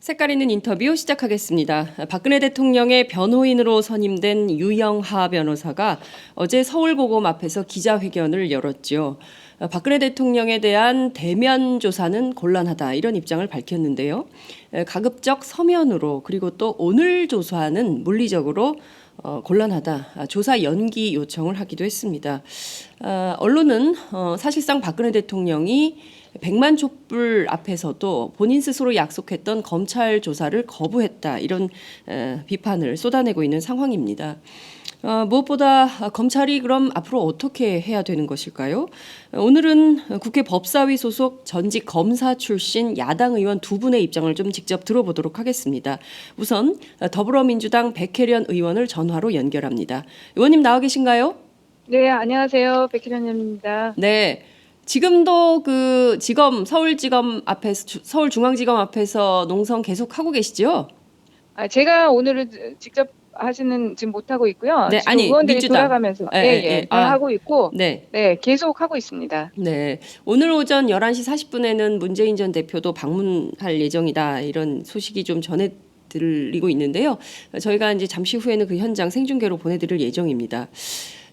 색깔 있는 인터뷰 시작하겠습니다. 박근혜 대통령의 변호인으로 선임된 유영하 변호사가 어제 서울고검 앞에서 기자회견을 열었죠. 박근혜 대통령에 대한 대면 조사는 곤란하다 이런 입장을 밝혔는데요. 가급적 서면으로 그리고 또 오늘 조사는 물리적으로 곤란하다. 조사 연기 요청을 하기도 했습니다. 언론은 사실상 박근혜 대통령이 100만 촛불 앞에서도 본인 스스로 약속했던 검찰 조사를 거부했다. 이런 비판을 쏟아내고 있는 상황입니다. 무엇보다 검찰이 그럼 앞으로 어떻게 해야 되는 것일까요? 오늘은 국회 법사위 소속 전직 검사 출신 야당 의원 두 분의 입장을 좀 직접 들어보도록 하겠습니다. 우선 더불어민주당 백혜련 의원을 전화로 연결합니다. 의원님 나와 계신가요? 네, 안녕하세요. 백희련입니다. 네. 지금도 그 서울지검 앞에서 서울중앙지검 앞에서 농성 계속 하고 계시죠? 제가 오늘은 직접 하지는 지금 못하고 있고요. 네, 지금 아니 의원들이 민주당. 돌아가면서 예. 하고 있고, 네. 네, 계속 하고 있습니다. 네. 오늘 오전 11시 40분에는 문재인 전 대표도 방문할 예정이다. 이런 소식이 좀 전해 들리고 있는데요. 저희가 이제 잠시 후에는 그 현장 생중계로 보내드릴 예정입니다.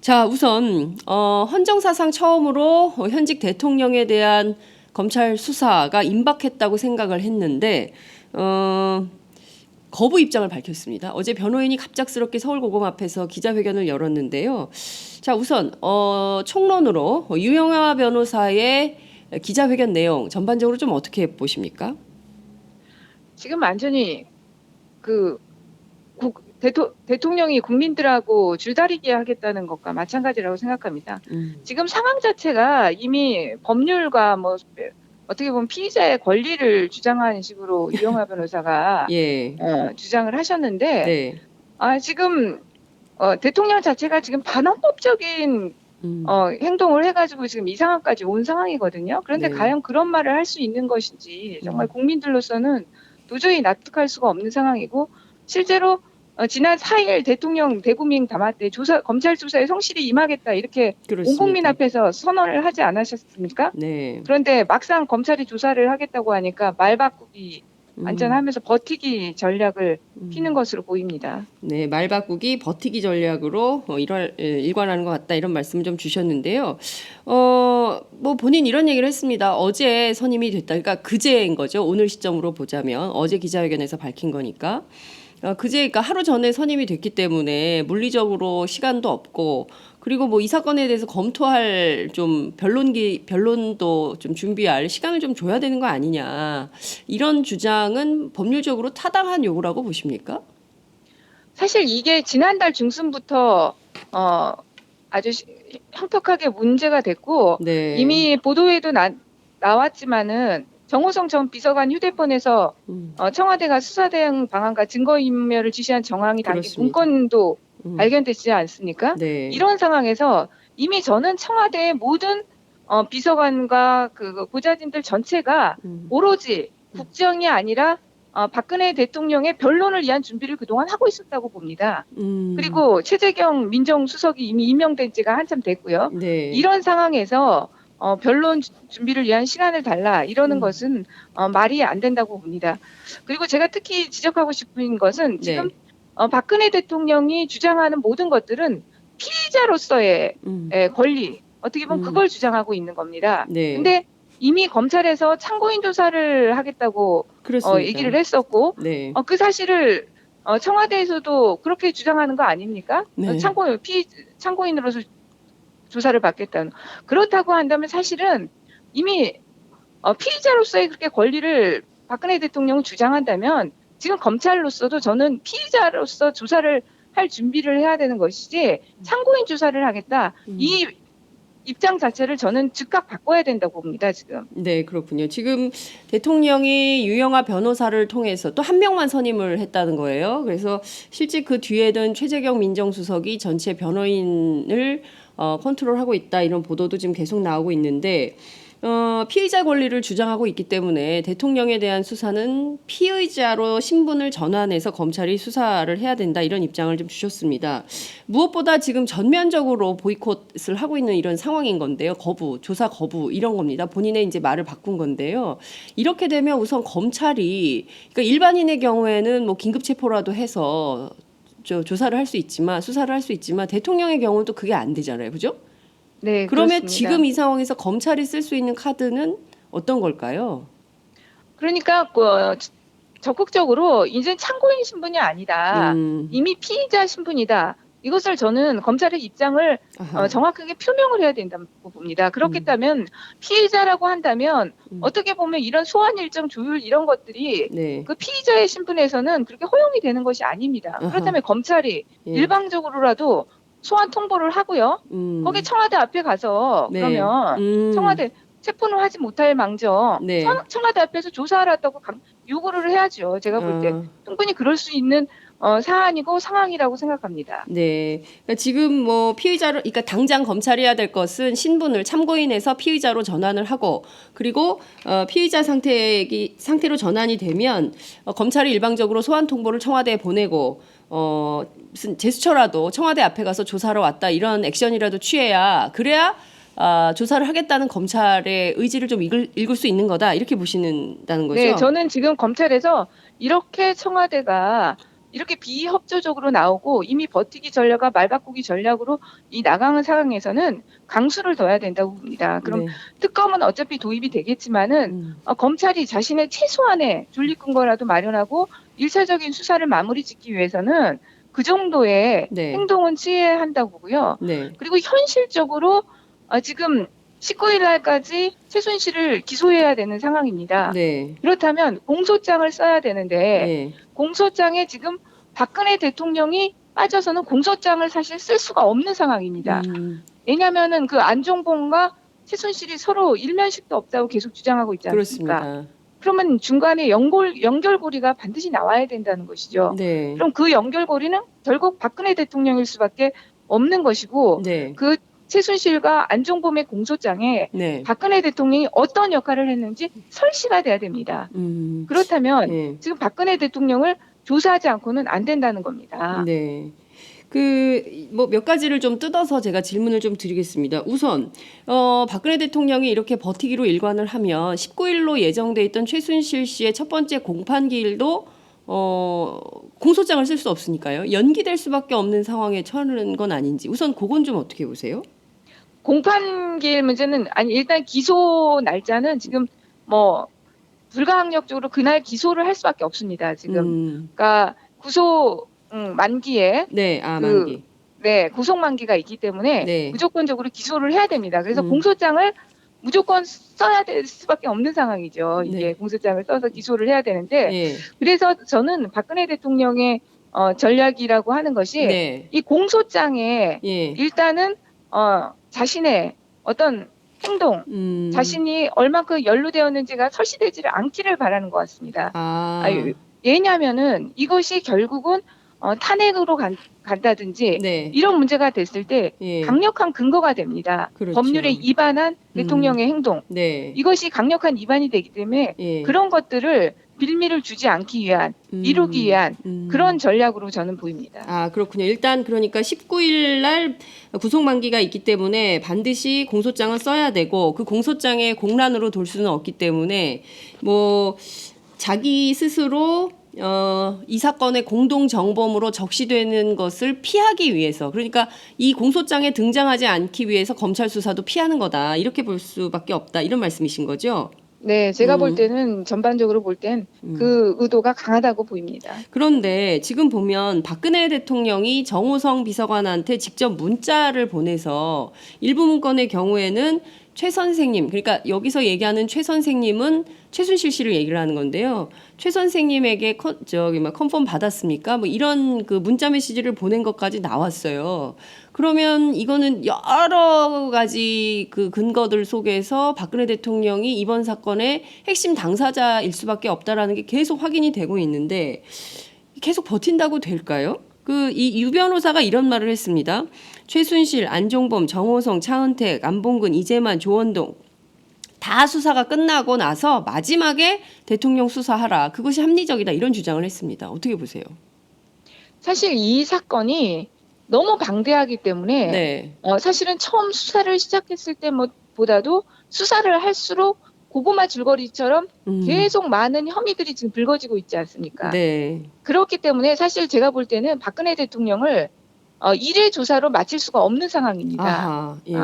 자, 우선 헌정사상 처음으로 현직 대통령에 대한 검찰 수사가 임박했다고 생각을 했는데 거부 입장을 밝혔습니다. 어제 변호인이 갑작스럽게 서울고검 앞에서 기자회견을 열었는데요. 자, 우선 총론으로 유영하 변호사의 기자회견 내용 전반적으로 좀 어떻게 보십니까? 지금 완전히 대통령이 국민들하고 줄다리기 하겠다는 것과 마찬가지라고 생각합니다. 지금 상황 자체가 이미 법률과 어떻게 보면 피의자의 권리를 주장하는 식으로 유영하 변호사가 예. 주장을 하셨는데, 네. 지금 대통령 자체가 지금 반헌법적인 행동을 해가지고 지금 이 상황까지 온 상황이거든요. 그런데 네. 과연 그런 말을 할 수 있는 것인지 정말 국민들로서는 도저히 납득할 수가 없는 상황이고, 실제로 지난 4일 대통령 대국민 담화 때 검찰 수사에 성실히 임하겠다 이렇게 온 국민 그렇습니다. 앞에서 선언을 하지 않으셨습니까? 네. 그런데 막상 검찰이 조사를 하겠다고 하니까 말 바꾸기 완전 하면서 버티기 전략을 피는 것으로 보입니다. 네, 말 바꾸기 버티기 전략으로 일관하는 것 같다 이런 말씀 좀 주셨는데요. 뭐 본인 이런 얘기를 했습니다. 어제 선임이 됐다. 그러니까 그제인 거죠. 오늘 시점으로 보자면 어제 기자회견에서 밝힌 거니까. 그제 그러니까 하루 전에 선임이 됐기 때문에 물리적으로 시간도 없고 그리고 뭐 이 사건에 대해서 검토할 좀 변론도 좀 준비할 시간을 좀 줘야 되는 거 아니냐. 이런 주장은 법률적으로 타당한 요구라고 보십니까? 사실 이게 지난달 중순부터 아주 형격하게 문제가 됐고 네. 이미 보도에도 나왔지만은 정호성 전 비서관 휴대폰에서 청와대가 수사 대응 방안과 증거인멸을 지시한 정황이 담긴 그렇습니다. 문건도 발견되지 않습니까? 네. 이런 상황에서 이미 저는 청와대의 모든 비서관과 그 보좌진들 전체가 오로지 국정이 아니라 박근혜 대통령의 변론을 위한 준비를 그동안 하고 있었다고 봅니다. 그리고 최재경 민정수석이 이미 임명된 지가 한참 됐고요. 네. 이런 상황에서 변론 준비를 위한 시간을 달라 이러는 것은 말이 안 된다고 봅니다. 그리고 제가 특히 지적하고 싶은 것은 지금 박근혜 대통령이 주장하는 모든 것들은 피의자로서의 권리, 어떻게 보면 그걸 주장하고 있는 겁니다. 네. 근데 이미 검찰에서 참고인 조사를 하겠다고 그렇습니다. 얘기를 했었고 네. 그 사실을 청와대에서도 그렇게 주장하는 거 아닙니까? 네. 참고인으로서 조사를 받겠다는. 그렇다고 한다면 사실은 이미 피의자로서의 그렇게 권리를 박근혜 대통령이 주장한다면 지금 검찰로서도 저는 피의자로서 조사를 할 준비를 해야 되는 것이지 참고인 조사를 하겠다. 이 입장 자체를 저는 즉각 바꿔야 된다고 봅니다, 지금. 네, 그렇군요. 지금 대통령이 유영하 변호사를 통해서 또 한 명만 선임을 했다는 거예요. 그래서 실제 그 뒤에는 최재경 민정수석이 전체 변호인을 컨트롤하고 있다 이런 보도도 지금 계속 나오고 있는데 피의자 권리를 주장하고 있기 때문에 대통령에 대한 수사는 피의자로 신분을 전환해서 검찰이 수사를 해야 된다 이런 입장을 좀 주셨습니다. 무엇보다 지금 전면적으로 보이콧을 하고 있는 이런 상황인 건데요. 조사 거부 이런 겁니다. 본인의 이제 말을 바꾼 건데요. 이렇게 되면 우선 검찰이 그러니까 일반인의 경우에는 뭐 긴급 체포라도 해서 조사를 할 수 있지만 수사를 할 수 있지만 대통령의 경우는 또 그게 안 되잖아요. 그죠? 네, 그러면 그렇습니다. 지금 이 상황에서 검찰이 쓸 수 있는 카드는 어떤 걸까요? 그러니까 적극적으로 이제 참고인 신분이 아니다. 음, 이미 피의자 신분이다. 이것을 저는 검찰의 입장을 아하, 정확하게 표명을 해야 된다고 봅니다. 그렇겠다면 피의자라고 한다면 어떻게 보면 이런 소환 일정 조율 이런 것들이 네, 그 피의자의 신분에서는 그렇게 허용이 되는 것이 아닙니다. 아하. 그렇다면 검찰이 예, 일방적으로라도 소환 통보를 하고요. 거기 청와대 앞에 가서 네, 그러면 청와대 체포는 하지 못할 망정 네, 청와대 앞에서 조사하라고 요구를 해야죠. 제가 볼 때 아, 충분히 그럴 수 있는 사안이고 상황이라고 생각합니다. 네. 그러니까 지금 뭐 피의자로, 그러니까 당장 검찰이 해야 될 것은 신분을 참고인에서 피의자로 전환을 하고, 그리고 피의자 상태로 전환이 되면 검찰이 일방적으로 소환 통보를 청와대에 보내고 무슨 제스처라도 청와대 앞에 가서 조사하러 왔다 이런 액션이라도 취해야 그래야 조사를 하겠다는 검찰의 의지를 좀 읽을 수 있는 거다 이렇게 보시는다는 거죠? 네, 저는 지금 검찰에서 이렇게 청와대가 이렇게 비협조적으로 나오고 이미 버티기 전략과 말 바꾸기 전략으로 이 나가는 상황에서는 강수를 둬야 된다고 봅니다. 그럼 네. 특검은 어차피 도입이 되겠지만은 검찰이 자신의 최소한의 존립 근거라도 마련하고 1차적인 수사를 마무리 짓기 위해서는 그 정도의 네. 행동은 취해야 한다고 보고요. 네. 그리고 현실적으로 지금 19일 날까지 최순실을 기소해야 되는 상황입니다. 네. 그렇다면 공소장을 써야 되는데 네. 공소장에 지금 박근혜 대통령이 빠져서는 공소장을 사실 쓸 수가 없는 상황입니다. 왜냐하면은 그 안종범과 최순실이 서로 일면식도 없다고 계속 주장하고 있지 않습니까? 그렇습니다. 그러면 중간에 연결고리가 반드시 나와야 된다는 것이죠. 네. 그럼 그 연결고리는 결국 박근혜 대통령일 수밖에 없는 것이고 네. 그 최순실과 안종범의 공소장에 네. 박근혜 대통령이 어떤 역할을 했는지 설시가 돼야 됩니다. 그렇다면 네. 지금 박근혜 대통령을 조사하지 않고는 안 된다는 겁니다. 네. 뭐 몇 가지를 좀 뜯어서 제가 질문을 좀 드리겠습니다. 우선 박근혜 대통령이 이렇게 버티기로 일관을 하면 19일로 예정돼 있던 최순실 씨의 첫 번째 공판기일도 공소장을 쓸 수 없으니까요. 연기될 수밖에 없는 상황에 처하는 건 아닌지 우선 그건 좀 어떻게 보세요? 공판기일 문제는 아니 일단 기소 날짜는 지금 뭐 불가항력적으로 그날 기소를 할 수밖에 없습니다. 지금 그러니까 구속 만기에 네, 만기. 네, 구속 만기가 있기 때문에 네. 무조건적으로 기소를 해야 됩니다. 그래서 공소장을 무조건 써야 될 수밖에 없는 상황이죠. 이게 네. 공소장을 써서 기소를 해야 되는데 네. 그래서 저는 박근혜 대통령의 전략이라고 하는 것이 네. 이 공소장에 예. 일단은 자신의 어떤 행동, 자신이 얼만큼 연루되었는지가 설치되지를 않기를 바라는 것 같습니다. 왜냐하면은 이것이 결국은 탄핵으로 간다든지 네. 이런 문제가 됐을 때 예. 강력한 근거가 됩니다. 그렇죠. 법률에 위반한 대통령의 행동. 네. 이것이 강력한 위반이 되기 때문에 예. 그런 것들을 빌미를 주지 않기 위한 이루기 위한 그런 전략으로 저는 보입니다. 그렇군요. 일단 그러니까 19일 날 구속 만기가 있기 때문에 반드시 공소장은 써야 되고 그 공소장에 공란으로 돌 수는 없기 때문에 뭐 자기 스스로 이 사건의 공동 정범으로 적시되는 것을 피하기 위해서 그러니까 이 공소장에 등장하지 않기 위해서 검찰 수사도 피하는 거다. 이렇게 볼 수밖에 없다. 이런 말씀이신 거죠? 네, 제가 볼 때는 전반적으로 볼 땐 그 의도가 강하다고 보입니다. 그런데 지금 보면 박근혜 대통령이 정호성 비서관한테 직접 문자를 보내서 일부 문건의 경우에는 최 선생님, 그러니까 여기서 얘기하는 최 선생님은 최순실 씨를 얘기를 하는 건데요. 최 선생님에게 컨펌 받았습니까? 뭐 이런 그 문자 메시지를 보낸 것까지 나왔어요. 그러면 이거는 여러 가지 그 근거들 속에서 박근혜 대통령이 이번 사건의 핵심 당사자일 수밖에 없다라는 게 계속 확인이 되고 있는데 계속 버틴다고 될까요? 이 유 변호사가 이런 말을 했습니다. 최순실, 안종범, 정호성, 차은택, 안봉근, 이재만, 조원동 다 수사가 끝나고 나서 마지막에 대통령 수사하라. 그것이 합리적이다. 이런 주장을 했습니다. 어떻게 보세요? 사실 이 사건이 너무 방대하기 때문에 네. 사실은 처음 수사를 시작했을 때 보다도 수사를 할수록 고구마 줄거리처럼 계속 많은 혐의들이 지금 불거지고 있지 않습니까? 네. 그렇기 때문에 사실 제가 볼 때는 박근혜 대통령을 일회 조사로 마칠 수가 없는 상황입니다. 아하. 예.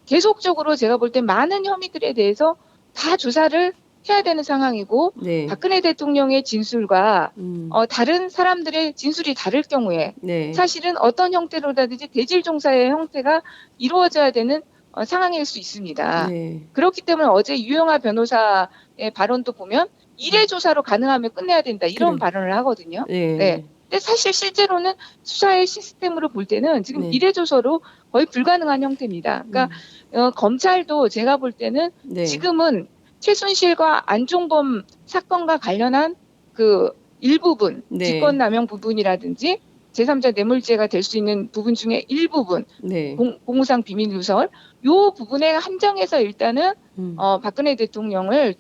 계속적으로 제가 볼 때 많은 혐의들에 대해서 다 조사를 해야 되는 상황이고 네. 박근혜 대통령의 진술과 음. 다른 사람들의 진술이 다를 경우에 네. 사실은 어떤 형태로라든지 대질종사의 형태가 이루어져야 되는 상황일 수 있습니다. 네. 그렇기 때문에 어제 유영하 변호사의 발언도 보면 일회 조사로 가능하면 끝내야 된다 이런 그래. 발언을 하거든요. 네. 네. 근데 사실 실제로는 수사의 시스템으로 볼 때는 지금 네. 일회 조사로 거의 불가능한 형태입니다. 그러니까 검찰도 제가 볼 때는 네. 지금은 최순실과 안종범 사건과 관련한 그 일부분, 네. 직권남용 부분이라든지 제3자 뇌물죄가 될 수 있는 부분 중에 일부분, 네. 공무상 비밀 누설, 요 부분에 한정해서 일단은 박근혜 대통령을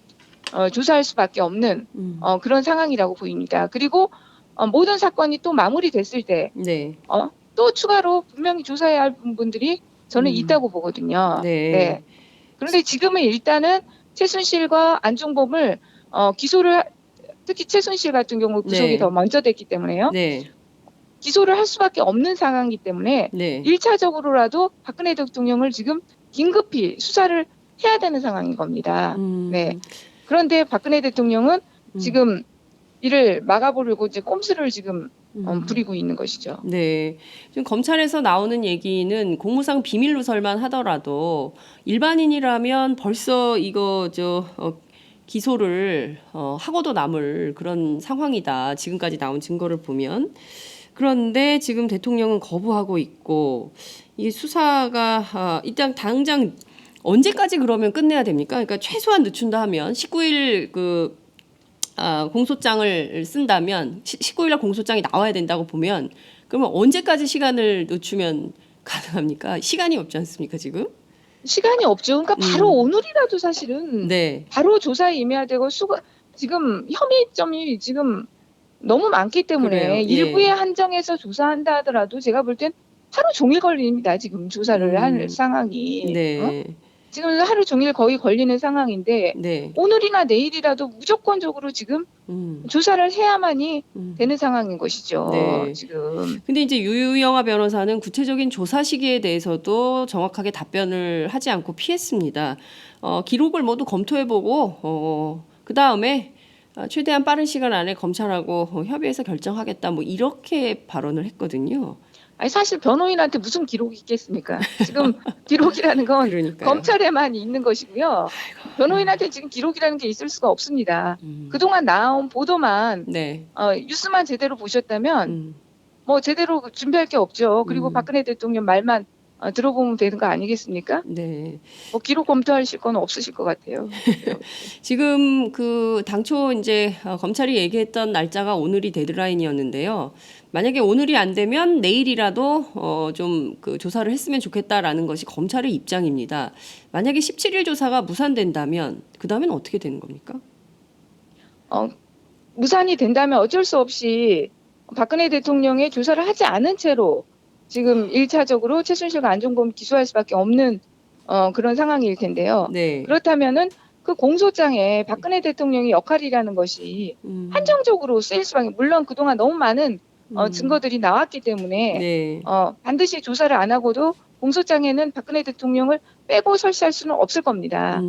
조사할 수밖에 없는 그런 상황이라고 보입니다. 그리고 모든 사건이 또 마무리됐을 때 네. 또 추가로 분명히 조사해야 할 부분들이 저는 있다고 보거든요. 네. 네. 그런데 지금은 일단은 최순실과 안종범을 기소를 특히 최순실 같은 경우 구속이 네. 더 먼저 됐기 때문에요. 네. 기소를 할 수밖에 없는 상황이기 때문에 네. 1차적으로라도 박근혜 대통령을 지금 긴급히 수사를 해야 되는 상황인 겁니다. 네. 그런데 박근혜 대통령은 지금 이를 막아보려고 이제 꼼수를 지금 부리고 있는 것이죠. 네. 지금 검찰에서 나오는 얘기는 공무상 비밀 누설만 하더라도 일반인이라면 벌써 이거 기소를 하고도 남을 그런 상황이다. 지금까지 나온 증거를 보면. 그런데 지금 대통령은 거부하고 있고 이 수사가 일단 당장 언제까지 그러면 끝내야 됩니까? 그러니까 최소한 늦춘다 하면 19일 공소장을 쓴다면 19일 날 공소장이 나와야 된다고 보면 그러면 언제까지 시간을 늦추면 가능합니까? 시간이 없지 않습니까, 지금? 시간이 없죠. 그러니까 바로 오늘이라도 사실은 네. 바로 조사에 임해야 되고 지금 혐의점이 지금 너무 많기 때문에 그래요. 예. 일부에 한정해서 조사한다 하더라도 제가 볼 땐 하루 종일 걸립니다. 지금 조사를 할 상황이. 네. 지금 하루 종일 거의 걸리는 상황인데 네. 오늘이나 내일이라도 무조건적으로 지금 조사를 해야만이 되는 상황인 것이죠. 네. 지금. 근데 이제 유영하 변호사는 구체적인 조사 시기에 대해서도 정확하게 답변을 하지 않고 피했습니다. 기록을 모두 검토해보고 그 다음에 최대한 빠른 시간 안에 검찰하고 협의해서 결정하겠다. 뭐 이렇게 발언을 했거든요. 아니 사실 변호인한테 무슨 기록이 있겠습니까? 지금 기록이라는 건 그러니까요. 검찰에만 있는 것이고요. 변호인한테 지금 기록이라는 게 있을 수가 없습니다. 그동안 나온 보도만 네. 뉴스만 제대로 보셨다면 뭐 제대로 준비할 게 없죠. 그리고 박근혜 대통령 말만 들어보면 되는 거 아니겠습니까? 네. 뭐 기록 검토하실 건 없으실 것 같아요. 지금 당초 이제 검찰이 얘기했던 날짜가 오늘이 데드라인이었는데요. 만약에 오늘이 안 되면 내일이라도 좀 조사를 했으면 좋겠다라는 것이 검찰의 입장입니다. 만약에 17일 조사가 무산된다면 그 다음엔 어떻게 되는 겁니까? 무산이 된다면 어쩔 수 없이 박근혜 대통령의 조사를 하지 않은 채로 지금 1차적으로 최순실과 안종범 기소할 수밖에 없는 그런 상황일 텐데요. 네. 그렇다면은 그 공소장에 박근혜 대통령의 역할이라는 것이 한정적으로 쓰일 수밖에 물론 그동안 너무 많은 증거들이 나왔기 때문에 네. 반드시 조사를 안 하고도 공소장에는 박근혜 대통령을 빼고 설치할 수는 없을 겁니다.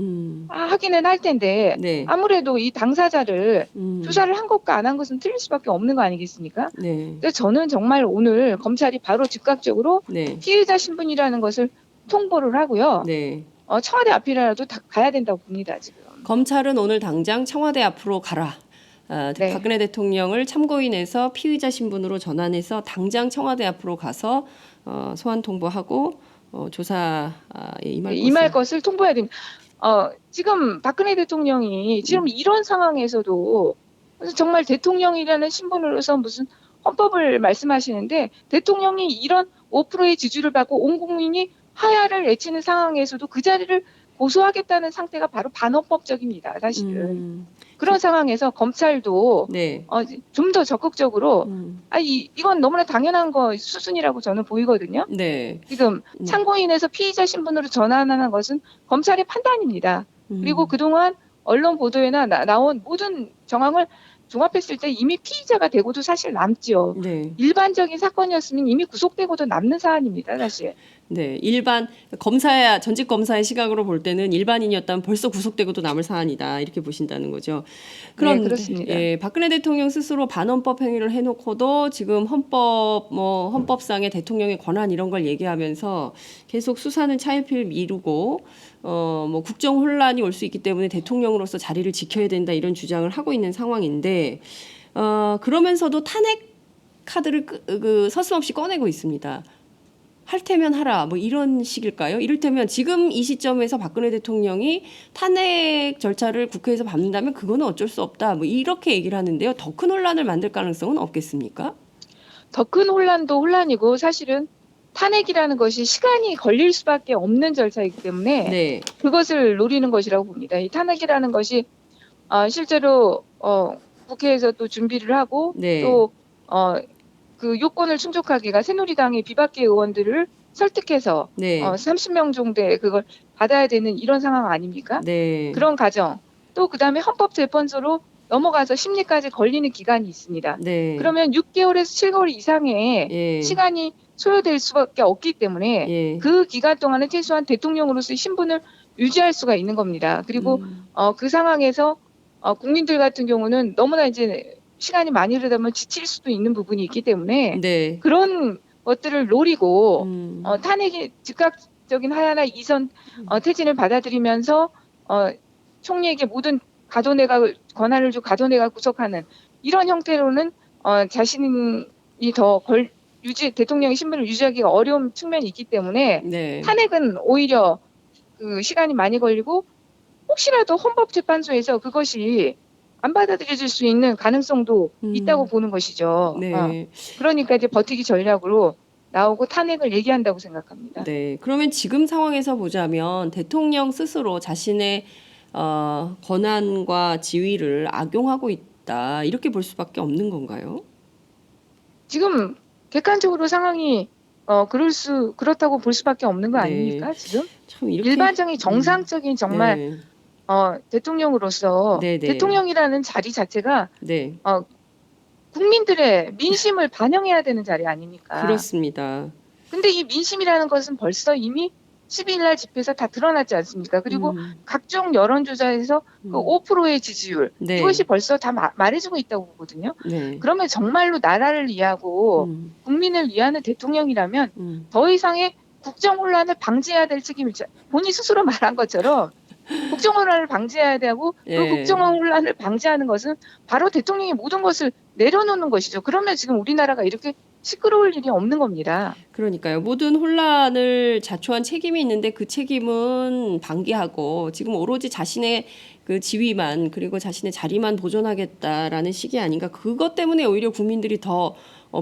하기는 할 텐데 네. 아무래도 이 당사자를 조사를 한 것과 안 한 것은 틀릴 수밖에 없는 거 아니겠습니까? 네. 그래서 저는 정말 오늘 검찰이 바로 즉각적으로 네. 피의자 신분이라는 것을 통보를 하고요. 네. 청와대 앞이라도 다 가야 된다고 봅니다. 지금. 검찰은 오늘 당장 청와대 앞으로 가라. 네. 박근혜 대통령을 참고인에서 피의자 신분으로 전환해서 당장 청와대 앞으로 가서 소환 통보하고 조사에 임할 것을 통보해야 됩니다. 지금 박근혜 대통령이 지금 이런 상황에서도 정말 대통령이라는 신분으로서 무슨 헌법을 말씀하시는데 대통령이 이런 5%의 지지를 받고 온 국민이 하야를 외치는 상황에서도 그 자리를 고소하겠다는 상태가 바로 반헌법적입니다. 사실은. 음, 그런 상황에서 검찰도 네. 좀 더 적극적으로 음, 이건 너무나 당연한 거 수순이라고 저는 보이거든요. 네. 지금 네. 참고인에서 피의자 신분으로 전환하는 것은 검찰의 판단입니다. 그리고 그동안 언론 보도에나 나온 모든 정황을 종합했을 때 이미 피의자가 되고도 사실 남지요. 네. 일반적인 사건이었으면 이미 구속되고도 남는 사안입니다, 사실. 네, 일반 검사야 전직 검사의 시각으로 볼 때는 일반인이었다면 벌써 구속되고도 남을 사안이다 이렇게 보신다는 거죠. 네, 그런데 그렇습니다. 예, 박근혜 대통령 스스로 반헌법 행위를 해놓고도 지금 헌법상의 대통령의 권한 이런 걸 얘기하면서 계속 수사는 차일피일 미루고 국정 혼란이 올 수 있기 때문에 대통령으로서 자리를 지켜야 된다 이런 주장을 하고 있는 상황인데 그러면서도 탄핵 카드를 서슴없이 꺼내고 있습니다. 할 테면 하라 뭐 이런 식일까요? 이를테면 지금 이 시점에서 박근혜 대통령이 탄핵 절차를 국회에서 밟는다면 그거는 어쩔 수 없다 뭐 이렇게 얘기를 하는데요. 더 큰 혼란을 만들 가능성은 없겠습니까? 더 큰 혼란도 혼란이고 사실은 탄핵이라는 것이 시간이 걸릴 수밖에 없는 절차이기 때문에 네, 그것을 노리는 것이라고 봅니다. 이 탄핵이라는 것이 실제로 국회에서 또 준비를 하고 네, 또 그 요건을 충족하기가 새누리당의 비박계 의원들을 설득해서 네, 30명 정도의 그걸 받아야 되는 이런 상황 아닙니까? 네, 그런 과정. 또 그다음에 헌법재판소로 넘어가서 심리까지 걸리는 기간이 있습니다. 네, 그러면 6개월에서 7개월 이상의 예, 시간이 소요될 수밖에 없기 때문에 예, 그 기간 동안에 최소한 대통령으로서의 신분을 유지할 수가 있는 겁니다. 그리고 그 상황에서 국민들 같은 경우는 너무나 이제 시간이 많이 흐르다 보면 지칠 수도 있는 부분이 있기 때문에 네, 그런 것들을 노리고 음, 탄핵이 즉각적인 하야나 이선 퇴진을 받아들이면서 총리에게 모든 가도내각을 권한을 주고 가도내각을 구속하는 이런 형태로는 자신이 더 대통령의 신분을 유지하기가 어려운 측면이 있기 때문에 네, 탄핵은 오히려 그 시간이 많이 걸리고 혹시라도 헌법재판소에서 그것이 안 받아들여질 수 있는 가능성도 있다고 보는 것이죠. 네. 그러니까 이제 버티기 전략으로 나오고 탄핵을 얘기한다고 생각합니다. 네. 그러면 지금 상황에서 보자면 대통령 스스로 자신의 권한과 지위를 악용하고 있다. 이렇게 볼 수밖에 없는 건가요? 지금 객관적으로 상황이 그렇다고 볼 수밖에 없는 거 네. 아닙니까? 지금 참 이렇게 일반적인 정상적인 정말 네. 대통령으로서 네, 네. 대통령이라는 자리 자체가 네. 국민들의 민심을 반영해야 되는 자리 아닙니까? 그렇습니다. 근데 이 민심이라는 것은 벌써 이미 12일 날 집회에서 다 드러났지 않습니까? 그리고 각종 여론조사에서 그 5%의 지지율 네. 이것이 벌써 다 말해주고 있다고 보거든요. 네. 그러면 정말로 나라를 위하고 국민을 위하는 대통령이라면 더 이상의 국정 혼란을 방지해야 될 책임을 본인 스스로 말한 것처럼 국정 혼란을 방지해야 되고 그 예. 국정 혼란을 방지하는 것은 바로 대통령이 모든 것을 내려놓는 것이죠. 그러면 지금 우리나라가 이렇게 시끄러울 일이 없는 겁니다. 그러니까요. 모든 혼란을 자초한 책임이 있는데 그 책임은 방기하고 지금 오로지 자신의 그 지위만 그리고 자신의 자리만 보존하겠다라는 식이 아닌가. 그것 때문에 오히려 국민들이 더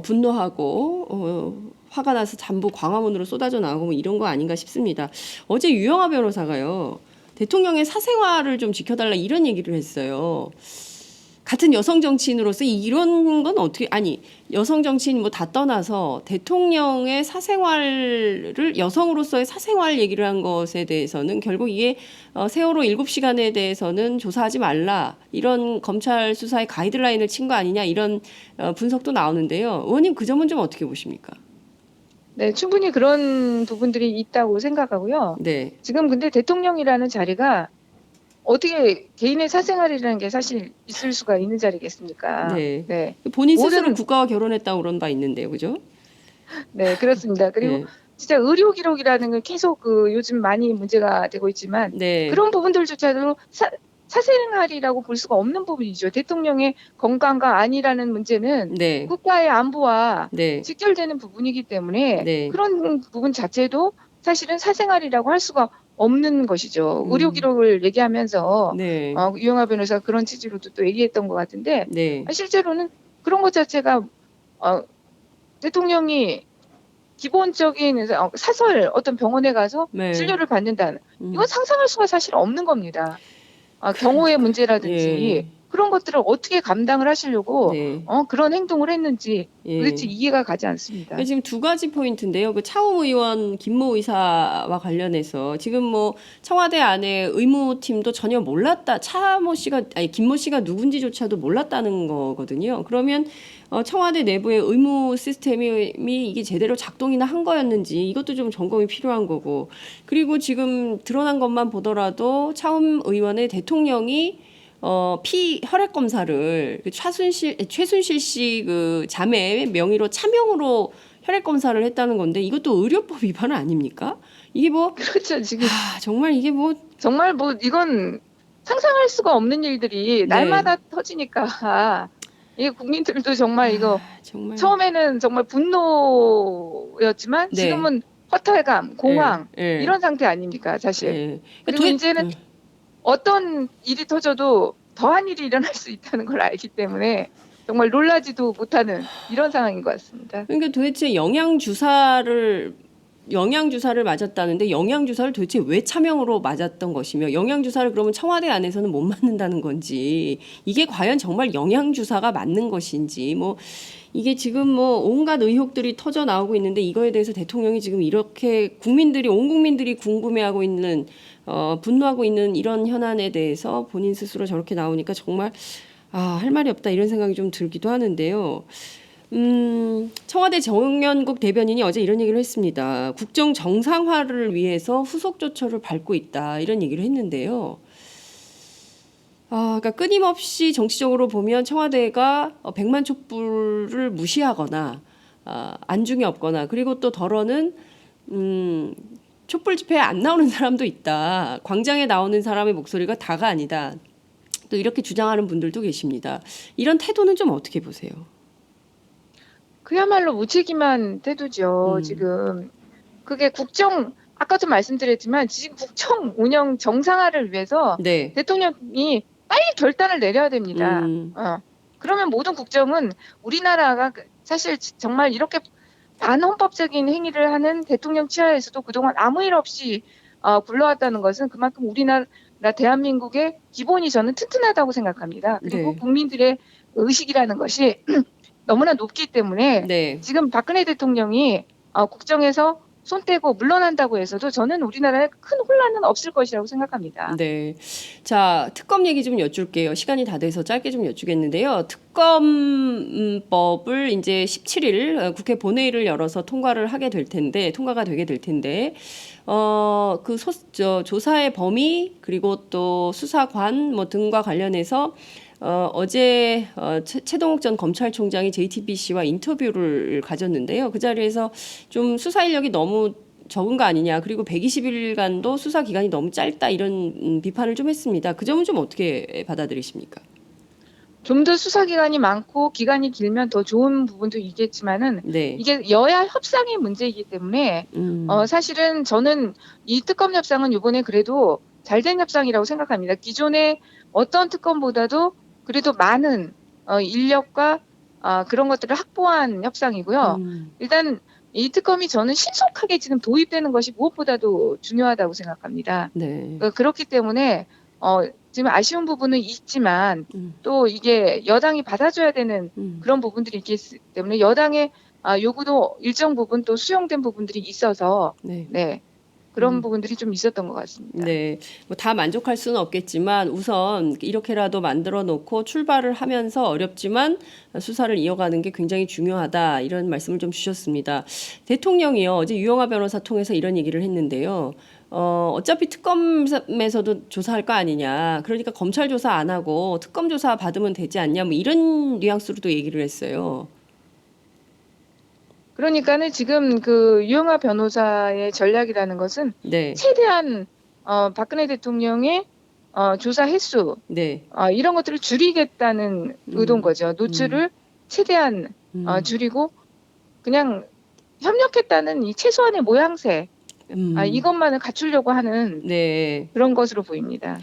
분노하고 화가 나서 전부 광화문으로 쏟아져 나오고 뭐 이런 거 아닌가 싶습니다. 어제 유영하 변호사가요. 대통령의 사생활을 좀 지켜달라 이런 얘기를 했어요. 같은 여성 정치인으로서 이런 건 어떻게 여성 정치인 뭐 다 떠나서 대통령의 사생활을 여성으로서의 사생활 얘기를 한 것에 대해서는 결국 이게 세월호 7시간에 대해서는 조사하지 말라 이런 검찰 수사의 가이드라인을 친 거 아니냐 이런 분석도 나오는데요. 의원님 그 점은 좀 어떻게 보십니까? 네, 충분히 그런 부분들이 있다고 생각하고요. 네. 지금 근데 대통령이라는 자리가 어떻게 개인의 사생활이라는 게 사실 있을 수가 있는 자리겠습니까? 네. 네. 본인 스스로 모든 국가와 결혼했다고 그런 바 있는데요. 그죠? 네, 그렇습니다. 그리고 네. 진짜 의료 기록이라는 건 계속 요즘 많이 문제가 되고 있지만 네. 그런 부분들조차도 사생활이라고 볼 수가 없는 부분이죠. 대통령의 건강과 안위라는 문제는 네. 국가의 안보와 네. 직결되는 부분이기 때문에 네. 그런 부분 자체도 사실은 사생활이라고 할 수가 없는 것이죠. 의료 기록을 얘기하면서 네. 유영하 변호사가 그런 취지로도 또 얘기했던 것 같은데 네. 실제로는 그런 것 자체가 대통령이 기본적인 사설 어떤 병원에 가서 네. 진료를 받는다는 음. 이건 상상할 수가 사실 없는 겁니다. 경호의 문제라든지 예. 그런 것들을 어떻게 감당을 하시려고 네. 그런 행동을 했는지 도대체 예. 이해가 가지 않습니다. 지금 두 가지 포인트인데요. 그 차움 의원 김모 의사와 관련해서 지금 뭐 청와대 안에 의무팀도 전혀 몰랐다. 김모 씨가 누군지조차도 몰랐다는 거거든요. 그러면 청와대 내부의 의무 시스템이 이게 제대로 작동이나 한 거였는지 이것도 좀 점검이 필요한 거고. 그리고 지금 드러난 것만 보더라도 차움 의원의 대통령이 혈액 검사를 최순실 씨 그 자매 명의로 차명으로 혈액 검사를 했다는 건데 이것도 의료법 위반 아닙니까? 이게 뭐 그렇죠. 지금 정말 이게 뭐 정말 뭐 이건 상상할 수가 없는 일들이 네. 날마다 터지니까 이 국민들도 정말 이거 정말 처음에는 정말 분노였지만 네. 지금은 허탈감, 공황 예, 예, 이런 상태 아닙니까 사실. 예. 그리고 이제는 어떤 일이 터져도 더한 일이 일어날 수 있다는 걸 알기 때문에 정말 놀라지도 못하는 이런 상황인 것 같습니다. 그러니까 도대체 영양주사를 맞았다는데 영양주사를 도대체 왜 차명으로 맞았던 것이며 영양주사를 그러면 청와대 안에서는 못 맞는다는 건지 이게 과연 정말 영양주사가 맞는 것인지 뭐 이게 지금 뭐 온갖 의혹들이 터져 나오고 있는데 이거에 대해서 대통령이 지금 이렇게 온 국민들이 궁금해하고 있는 분노하고 있는 이런 현안에 대해서 본인 스스로 저렇게 나오니까 정말 할 말이 없다 이런 생각이 좀 들기도 하는데요. 청와대 정연국 대변인이 어제 이런 얘기를 했습니다. 국정 정상화를 위해서 후속 조처를 밟고 있다 이런 얘기를 했는데요. 그러니까 끊임없이 정치적으로 보면 청와대가 백만 촛불을 무시하거나 안중에 없거나 그리고 또 덜어는 촛불 집회에 안 나오는 사람도 있다. 광장에 나오는 사람의 목소리가 다가 아니다. 또 이렇게 주장하는 분들도 계십니다. 이런 태도는 좀 어떻게 보세요? 그야말로 무책임한 태도죠. 지금 그게 아까도 말씀드렸지만 지금 국정 운영 정상화를 위해서 네. 대통령이 빨리 결단을 내려야 됩니다. 그러면 모든 국정은 우리나라가 사실 정말 이렇게 반헌법적인 행위를 하는 대통령 치하에서도 그동안 아무 일 없이 굴러왔다는 것은 그만큼 우리나라 대한민국의 기본이 저는 튼튼하다고 생각합니다. 그리고 네. 국민들의 의식이라는 것이 너무나 높기 때문에 네. 지금 박근혜 대통령이 국정에서 손 떼고 물러난다고 해서도 저는 우리나라에 큰 혼란은 없을 것이라고 생각합니다. 네. 자, 특검 얘기 좀 여쭐게요. 시간이 다 돼서 짧게 좀 여쭈겠는데요. 특검법을 이제 17일 국회 본회의를 열어서 통과가 되게 될 텐데, 조사의 범위, 그리고 또 수사관 등과 관련해서 어제 최동욱 전 검찰총장이 JTBC와 인터뷰를 가졌는데요. 그 자리에서 좀 수사 인력이 너무 적은 거 아니냐. 그리고 120일간도 수사 기간이 너무 짧다 이런 비판을 좀 했습니다. 그 점은 좀 어떻게 받아들이십니까? 좀 더 수사 기간이 많고 기간이 길면 더 좋은 부분도 있겠지만은 네. 이게 여야 협상의 문제이기 때문에 사실은 저는 이 특검 협상은 이번에 그래도 잘된 협상이라고 생각합니다. 기존의 어떤 특검보다도 그래도 많은 인력과 그런 것들을 확보한 협상이고요. 일단 이 특검이 저는 신속하게 지금 도입되는 것이 무엇보다도 중요하다고 생각합니다. 네. 그렇기 때문에 지금 아쉬운 부분은 있지만 또 이게 여당이 받아줘야 되는 그런 부분들이 있기 때문에 여당의 요구도 일정 부분 또 수용된 부분들이 있어서 네. 그런 부분들이 좀 있었던 것 같습니다. 네. 뭐 다 만족할 수는 없겠지만 우선 이렇게라도 만들어 놓고 출발을 하면서 어렵지만 수사를 이어가는 게 굉장히 중요하다. 이런 말씀을 좀 주셨습니다. 대통령이요. 어제 유영하 변호사 통해서 이런 얘기를 했는데요. 어차피 특검에서도 조사할 거 아니냐. 그러니까 검찰 조사 안 하고 특검 조사 받으면 되지 않냐. 뭐 이런 뉘앙스로도 얘기를 했어요. 그러니까는 지금 그 유영하 변호사의 전략이라는 것은 네. 최대한 박근혜 대통령의 조사 횟수 네. 이런 것들을 줄이겠다는 의도인 거죠. 노출을 최대한 줄이고 그냥 협력했다는 이 최소한의 모양새 이것만을 갖추려고 하는 네. 그런 것으로 보입니다.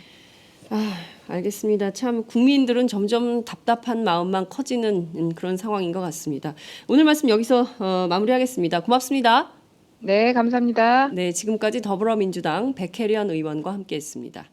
알겠습니다. 참 국민들은 점점 답답한 마음만 커지는 그런 상황인 것 같습니다. 오늘 말씀 여기서 마무리하겠습니다. 고맙습니다. 네, 감사합니다. 네, 지금까지 더불어민주당 백혜련 의원과 함께했습니다.